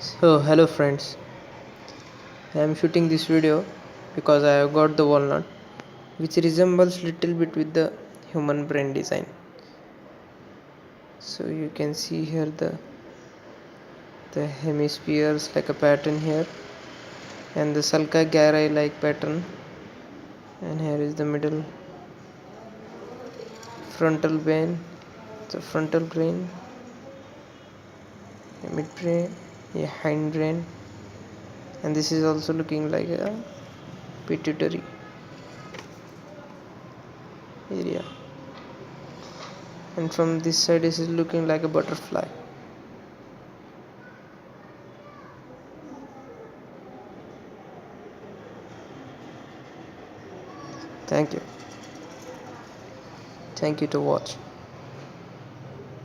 So hello friends, I am shooting this video because I have got the walnut which resembles little bit with the human brain design. So you can see here the hemispheres like a pattern here, and the sulca gyri like pattern, and here is the middle frontal brain, the frontal brain, midbrain, hindbrain, and this is also looking like a pituitary area, and from this side this is looking like a butterfly. Thank you to watch.